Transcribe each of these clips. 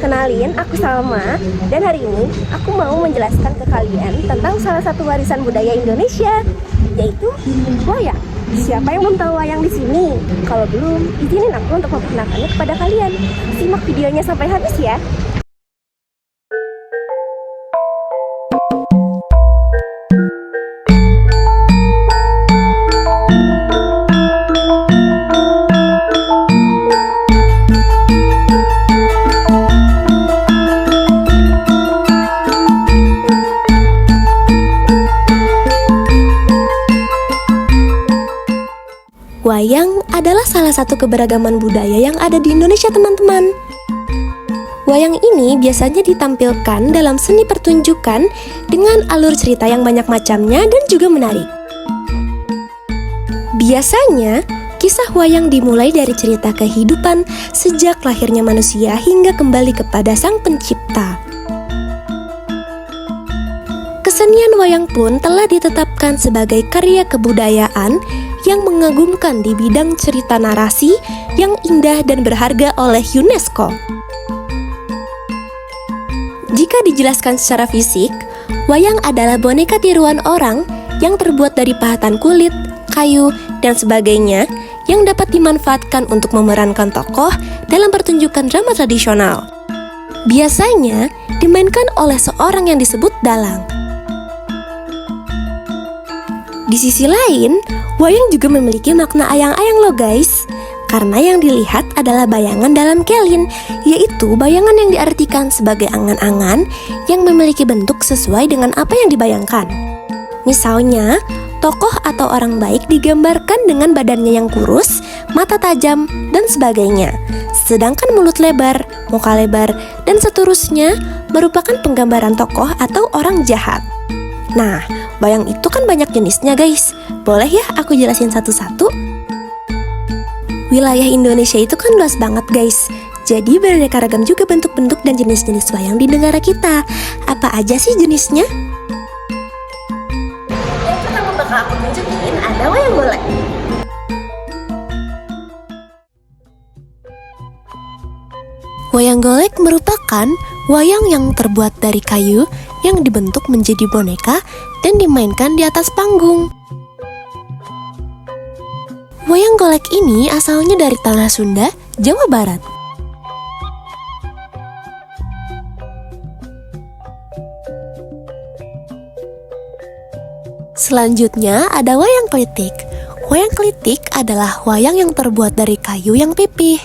Kenalin, aku Salma, dan hari ini aku mau menjelaskan ke kalian tentang salah satu warisan budaya Indonesia, yaitu wayang. Siapa yang belum tahu wayang di sini? Kalau belum, izinin aku untuk memperkenalkannya kepada kalian. Simak videonya sampai habis ya. Wayang adalah salah satu keberagaman budaya yang ada di Indonesia, teman-teman. Wayang ini biasanya ditampilkan dalam seni pertunjukan dengan alur cerita yang banyak macamnya dan juga menarik. Biasanya, kisah wayang dimulai dari cerita kehidupan sejak lahirnya manusia hingga kembali kepada Sang Pencipta. Kesenian wayang pun telah ditetapkan sebagai karya kebudayaan yang mengagumkan di bidang cerita narasi yang indah dan berharga oleh UNESCO. Jika dijelaskan secara fisik, wayang adalah boneka tiruan orang yang terbuat dari pahatan kulit, kayu, dan sebagainya yang dapat dimanfaatkan untuk memerankan tokoh dalam pertunjukan drama tradisional. Biasanya dimainkan oleh seorang yang disebut dalang. Di sisi lain, wayang juga memiliki makna ayang-ayang loh guys. Karena yang dilihat adalah bayangan dalam kelin, yaitu bayangan yang diartikan sebagai angan-angan yang memiliki bentuk sesuai dengan apa yang dibayangkan. Misalnya, tokoh atau orang baik digambarkan dengan badannya yang kurus, mata tajam, dan sebagainya. Sedangkan mulut lebar, muka lebar, dan seterusnya merupakan penggambaran tokoh atau orang jahat. Nah, wayang itu kan banyak jenisnya guys. Boleh ya aku jelasin satu-satu? Wilayah Indonesia itu kan luas banget guys. Jadi beraneka ragam juga bentuk-bentuk dan jenis-jenis wayang di negara kita. Apa aja sih jenisnya? Yang pertama bakal aku tunjukin ada wayang golek. Wayang golek merupakan wayang yang terbuat dari kayu yang dibentuk menjadi boneka dan dimainkan di atas panggung. Wayang golek ini asalnya dari tanah Sunda, Jawa Barat. Selanjutnya ada wayang klitik. Wayang klitik adalah wayang yang terbuat dari kayu yang pipih.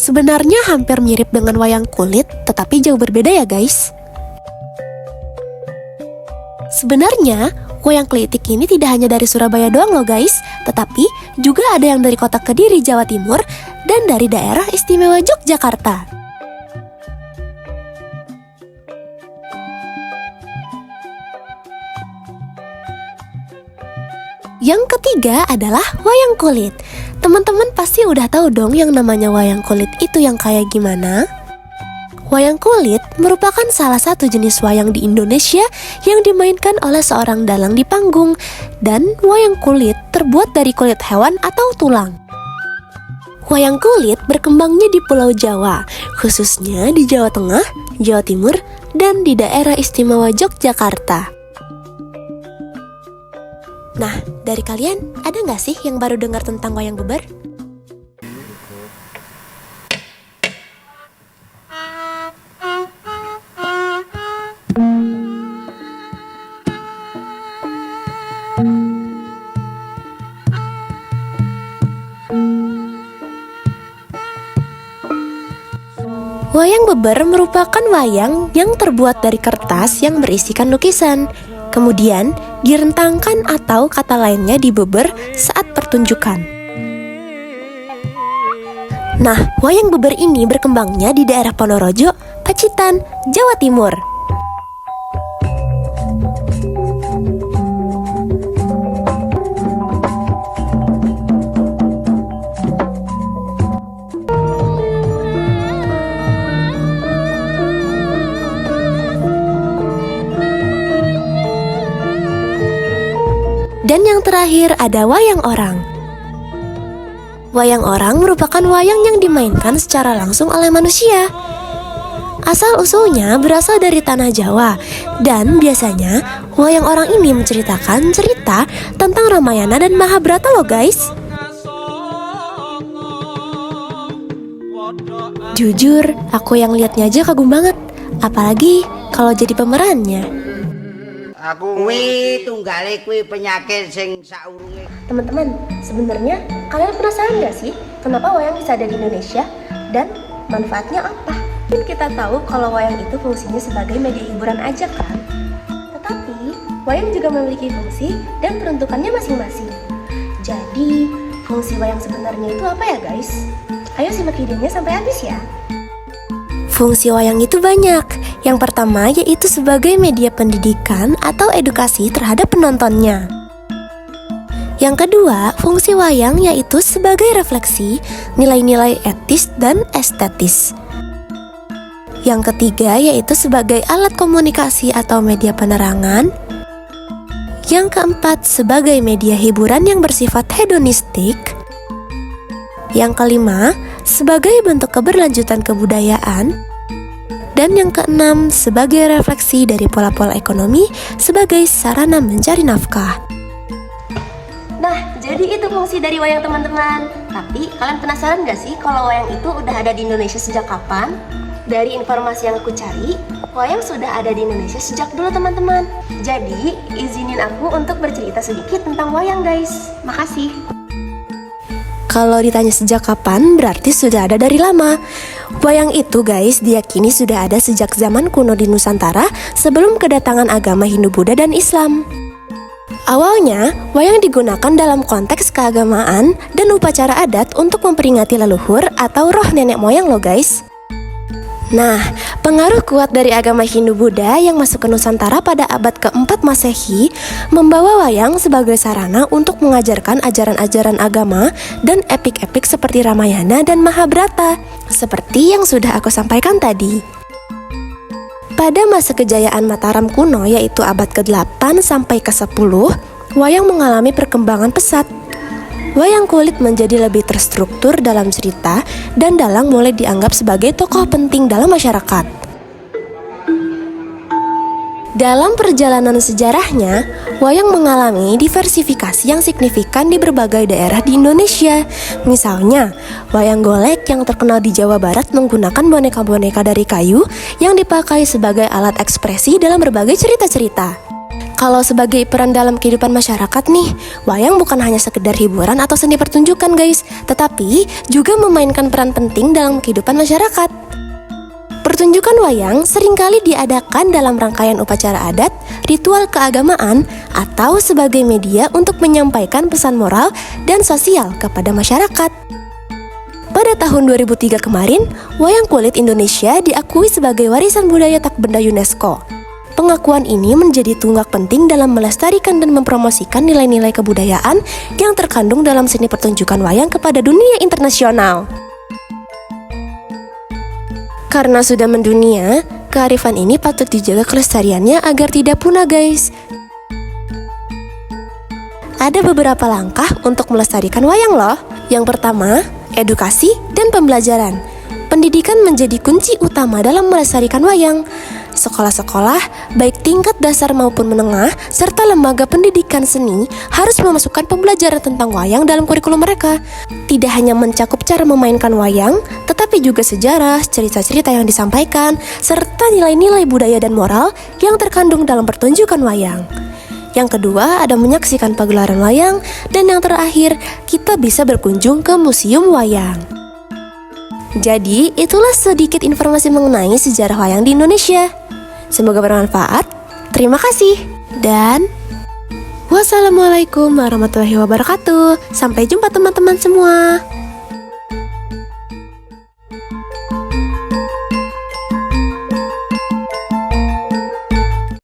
Sebenarnya hampir mirip dengan wayang kulit, tetapi jauh berbeda ya guys. Sebenarnya, wayang klitik ini tidak hanya dari Surabaya doang loh guys, tetapi juga ada yang dari kota Kediri, Jawa Timur, dan dari daerah istimewa Yogyakarta. Yang ketiga adalah wayang kulit. Teman-teman pasti udah tahu dong yang namanya wayang kulit itu yang kayak gimana? Wayang kulit merupakan salah satu jenis wayang di Indonesia yang dimainkan oleh seorang dalang di panggung, dan wayang kulit terbuat dari kulit hewan atau tulang. Wayang kulit berkembangnya di Pulau Jawa, khususnya di Jawa Tengah, Jawa Timur, dan di daerah istimewa Yogyakarta. Nah, dari kalian ada nggak sih yang baru dengar tentang wayang beber? Wayang beber merupakan wayang yang terbuat dari kertas yang berisikan lukisan. Kemudian direntangkan atau kata lainnya dibeber saat pertunjukan. Nah, wayang beber ini berkembangnya di daerah Ponorogo, Pacitan, Jawa Timur. Dan yang terakhir ada wayang orang. Wayang orang merupakan wayang yang dimainkan secara langsung oleh manusia. Asal-usulnya berasal dari tanah Jawa, dan biasanya wayang orang ini menceritakan cerita tentang Ramayana dan Mahabharata loh guys. Jujur, aku yang liatnya aja kagum banget, apalagi kalau jadi pemerannya. Aku kuwi tunggale kuwi penyakit sing saurunge. Teman-teman, sebenarnya kalian penasaran gak sih kenapa wayang bisa ada di Indonesia dan manfaatnya apa? Mungkin kita tahu kalau wayang itu fungsinya sebagai media hiburan aja kan? Tetapi, wayang juga memiliki fungsi dan peruntukannya masing-masing. Jadi, fungsi wayang sebenarnya itu apa ya guys? Ayo simak videonya sampai habis ya. Fungsi wayang itu banyak. Yang pertama yaitu sebagai media pendidikan atau edukasi terhadap penontonnya. Yang kedua, fungsi wayang yaitu sebagai refleksi nilai-nilai etis dan estetis. Yang ketiga yaitu sebagai alat komunikasi atau media penerangan. Yang keempat, sebagai media hiburan yang bersifat hedonistik. Yang kelima, sebagai bentuk keberlanjutan kebudayaan. Dan yang keenam, sebagai refleksi dari pola-pola ekonomi sebagai sarana mencari nafkah. Nah, jadi itu fungsi dari wayang teman-teman. Tapi kalian penasaran gak sih kalau wayang itu udah ada di Indonesia sejak kapan? Dari informasi yang aku cari, wayang sudah ada di Indonesia sejak dulu teman-teman. Jadi, izinin aku untuk bercerita sedikit tentang wayang guys. Makasih. Kalau ditanya sejak kapan, berarti sudah ada dari lama. Wayang itu guys, diyakini sudah ada sejak zaman kuno di Nusantara sebelum kedatangan agama Hindu-Buddha dan Islam. Awalnya, wayang digunakan dalam konteks keagamaan dan upacara adat untuk memperingati leluhur atau roh nenek moyang loh guys. Nah, pengaruh kuat dari agama Hindu-Buddha yang masuk ke Nusantara pada abad keempat Masehi membawa wayang sebagai sarana untuk mengajarkan ajaran-ajaran agama dan epik-epik seperti Ramayana dan Mahabharata, seperti yang sudah aku sampaikan tadi. Pada masa kejayaan Mataram kuno yaitu abad ke-8 sampai ke-10, wayang mengalami perkembangan pesat. Wayang kulit menjadi lebih terstruktur dalam cerita dan dalang mulai dianggap sebagai tokoh penting dalam masyarakat. Dalam perjalanan sejarahnya, wayang mengalami diversifikasi yang signifikan di berbagai daerah di Indonesia. Misalnya, wayang golek yang terkenal di Jawa Barat menggunakan boneka-boneka dari kayu yang dipakai sebagai alat ekspresi dalam berbagai cerita-cerita. Kalau sebagai peran dalam kehidupan masyarakat nih, wayang bukan hanya sekedar hiburan atau seni pertunjukan guys, tetapi juga memainkan peran penting dalam kehidupan masyarakat. Pertunjukan wayang seringkali diadakan dalam rangkaian upacara adat, ritual keagamaan, atau sebagai media untuk menyampaikan pesan moral dan sosial kepada masyarakat. Pada tahun 2003 kemarin, wayang kulit Indonesia diakui sebagai warisan budaya tak benda UNESCO. Pengakuan ini menjadi tunggak penting dalam melestarikan dan mempromosikan nilai-nilai kebudayaan yang terkandung dalam seni pertunjukan wayang kepada dunia internasional. Karena sudah mendunia, kearifan ini patut dijaga kelestariannya agar tidak punah guys. Ada beberapa langkah untuk melestarikan wayang loh. Yang pertama, edukasi dan pembelajaran. Pendidikan menjadi kunci utama dalam melestarikan wayang. Sekolah-sekolah, baik tingkat dasar maupun menengah, serta lembaga pendidikan seni harus memasukkan pembelajaran tentang wayang dalam kurikulum mereka. Tidak hanya mencakup cara memainkan wayang, tetapi juga sejarah, cerita-cerita yang disampaikan, serta nilai-nilai budaya dan moral yang terkandung dalam pertunjukan wayang. Yang kedua, ada menyaksikan pagelaran wayang, dan yang terakhir, kita bisa berkunjung ke museum wayang. Jadi, itulah sedikit informasi mengenai sejarah wayang di Indonesia. Semoga bermanfaat. Terima kasih. Dan wassalamualaikum warahmatullahi wabarakatuh. Sampai jumpa teman-teman semua.